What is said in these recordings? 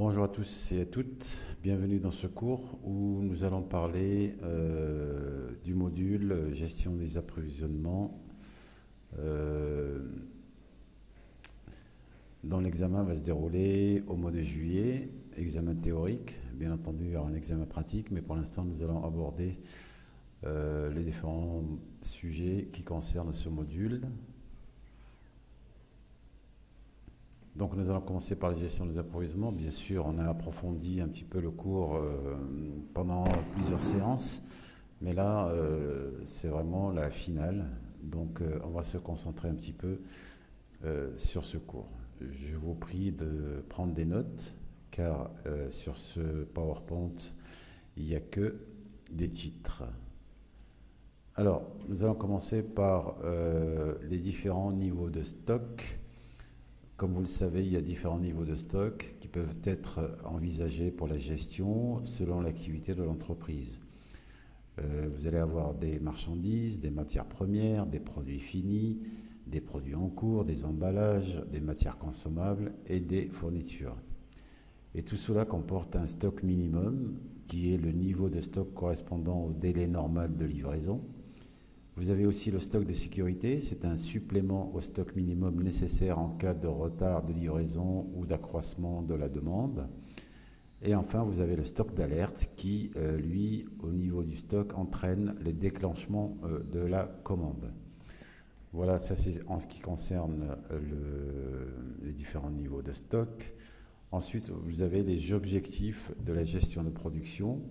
Bonjour à tous et à toutes, bienvenue dans ce cours où nous allons parler du module gestion des approvisionnements. Euh, dont l'examen va se dérouler au mois de juillet, examen théorique, bien entendu il y aura un examen pratique, mais pour l'instant nous allons aborder les différents sujets qui concernent ce module. Donc nous allons commencer par la gestion des approvisionnements. Bien sûr, on a approfondi un petit peu le cours pendant plusieurs séances, mais là, c'est vraiment la finale. Donc on va se concentrer un petit peu sur ce cours. Je vous prie de prendre des notes, car sur ce PowerPoint, il n'y a que des titres. Alors, nous allons commencer par les différents niveaux de stock. Comme vous le savez, il y a différents niveaux de stock qui peuvent être envisagés pour la gestion selon l'activité de l'entreprise. Vous allez avoir des marchandises, des matières premières, des produits finis, des produits en cours, des emballages, des matières consommables et des fournitures. Et tout cela comporte un stock minimum qui est le niveau de stock correspondant au délai normal de livraison. Vous avez aussi le stock de sécurité, c'est un supplément au stock minimum nécessaire en cas de retard de livraison ou d'accroissement de la demande. Et enfin, vous avez le stock d'alerte qui, lui, au niveau du stock, entraîne les déclenchements de la commande. Voilà, ça c'est en ce qui concerne les différents niveaux de stock. Ensuite, vous avez les objectifs de la gestion de production.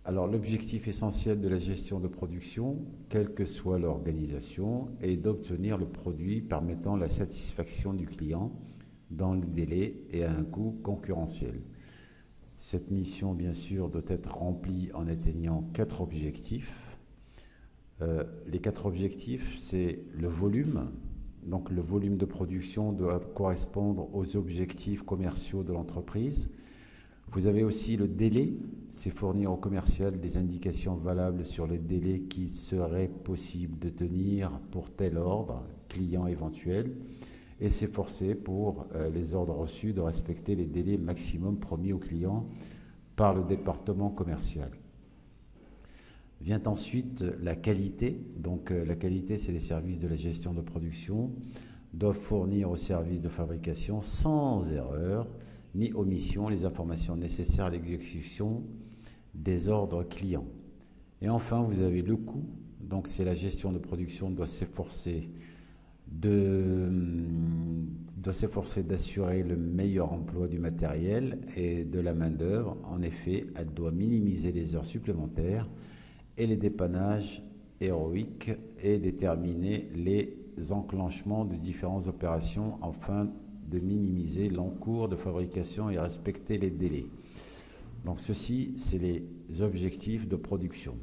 Alors, l'objectif essentiel de la gestion de production, quelle que soit l'organisation, est d'obtenir le produit permettant la satisfaction du client dans les délais et à un coût concurrentiel. Cette mission, bien sûr, doit être remplie en atteignant 4 objectifs. Les 4 objectifs, c'est le volume. Donc, le volume de production doit correspondre aux objectifs commerciaux de l'entreprise. Vous avez aussi le délai, c'est fournir au commercial des indications valables sur les délais qu'il serait possible de tenir pour tel ordre, client éventuel, et s'efforcer pour les ordres reçus de respecter les délais maximum promis au client par le département commercial. Vient ensuite la qualité. Donc la qualité, c'est les services de la gestion de production, doivent fournir aux services de fabrication sans erreur ni omission les informations nécessaires à l'exécution des ordres clients. Et enfin, vous avez le coût. Donc c'est la gestion de production doit s'efforcer d'assurer le meilleur emploi du matériel et de la main-d'œuvre. En effet, elle doit minimiser les heures supplémentaires et les dépannages héroïques et déterminer les enclenchements de différentes opérations afin de minimiser l'encours de fabrication et respecter les délais. Donc ceci, c'est les objectifs de production.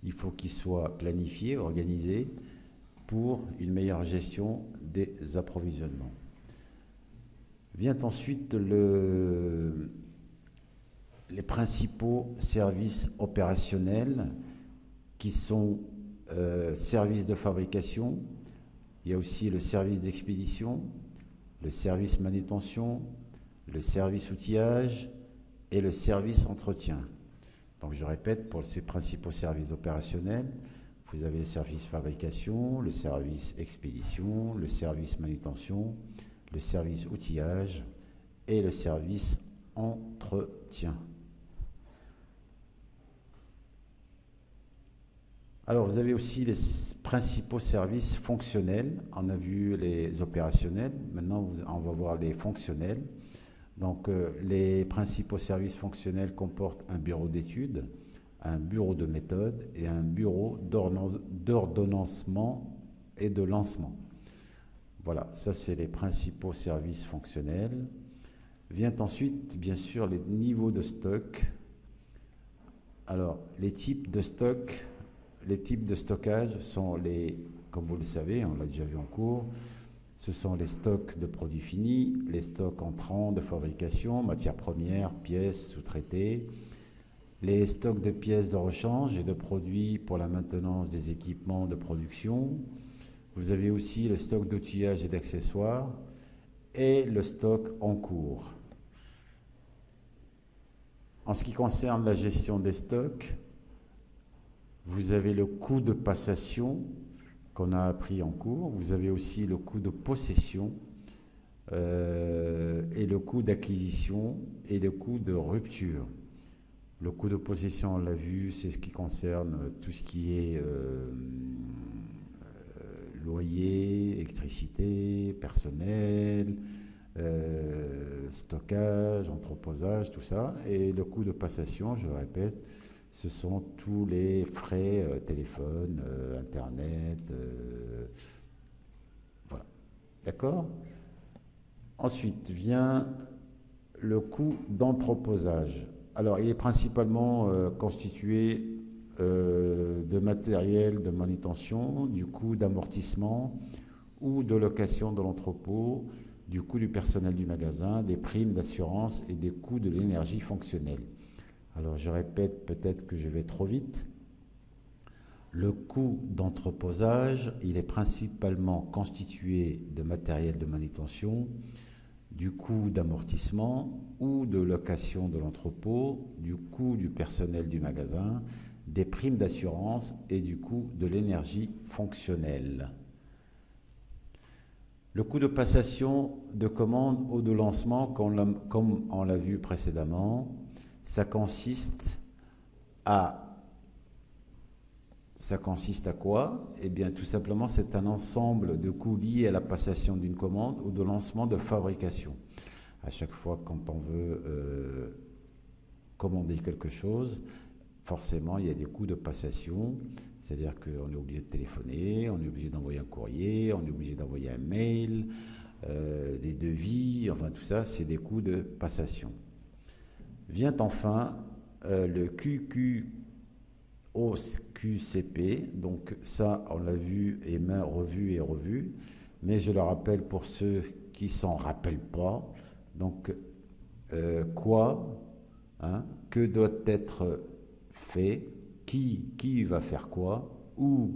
Il faut qu'ils soient planifiés, organisés pour une meilleure gestion des approvisionnements. Vient ensuite les principaux services opérationnels qui sont services de fabrication. Il y a aussi le service d'expédition, le service manutention, le service outillage et le service entretien. Donc je répète, pour ces principaux services opérationnels, vous avez le service fabrication, le service expédition, le service manutention, le service outillage et le service entretien. Alors, vous avez aussi les principaux services fonctionnels. On a vu les opérationnels. Maintenant, on va voir les fonctionnels. Donc, les principaux services fonctionnels comportent un bureau d'études, un bureau de méthode et un bureau d'ordonnancement et de lancement. Voilà, ça c'est les principaux services fonctionnels. Vient ensuite, bien sûr, les niveaux de stock. Alors, les types de stock. Les types de stockage sont comme vous le savez, on l'a déjà vu en cours, ce sont les stocks de produits finis, les stocks entrants de fabrication, matières premières, pièces sous-traitées, les stocks de pièces de rechange et de produits pour la maintenance des équipements de production. Vous avez aussi le stock d'outillage et d'accessoires et le stock en cours. En ce qui concerne la gestion des stocks, vous avez le coût de passation qu'on a appris en cours. Vous avez aussi le coût de possession et le coût d'acquisition et le coût de rupture. Le coût de possession, on l'a vu, c'est ce qui concerne tout ce qui est loyer, électricité, personnel, stockage, entreposage, tout ça. Et le coût de passation, je le répète, ce sont tous les frais téléphone, internet, voilà. D'accord? Ensuite vient le coût d'entreposage. Alors, il est principalement constitué de matériel de manutention, du coût d'amortissement ou de location de l'entrepôt, du coût du personnel du magasin, des primes d'assurance et des coûts de l'énergie fonctionnelle. Alors, je répète, peut-être que je vais trop vite. Le coût d'entreposage, il est principalement constitué de matériel de manutention, du coût d'amortissement ou de location de l'entrepôt, du coût du personnel du magasin, des primes d'assurance et du coût de l'énergie fonctionnelle. Le coût de passation de commande ou de lancement, comme on l'a vu précédemment, ça consiste à quoi? Eh bien, tout simplement, c'est un ensemble de coûts liés à la passation d'une commande ou de lancement de fabrication. À chaque fois, quand on veut commander quelque chose, forcément, il y a des coûts de passation. C'est-à-dire qu'on est obligé de téléphoner, on est obligé d'envoyer un courrier, on est obligé d'envoyer un mail, des devis, enfin tout ça, c'est des coûts de passation. Vient enfin le QQCP, donc ça on l'a vu et revu, mais je le rappelle pour ceux qui s'en rappellent pas. Donc quoi, hein, que doit être fait, qui va faire quoi, où,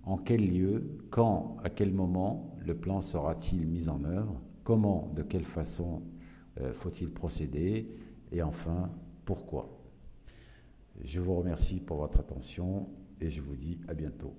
en quel lieu, quand, à quel moment le plan sera-t-il mis en œuvre, comment, de quelle façon faut-il procéder, et enfin, pourquoi. Je vous remercie pour votre attention et je vous dis à bientôt.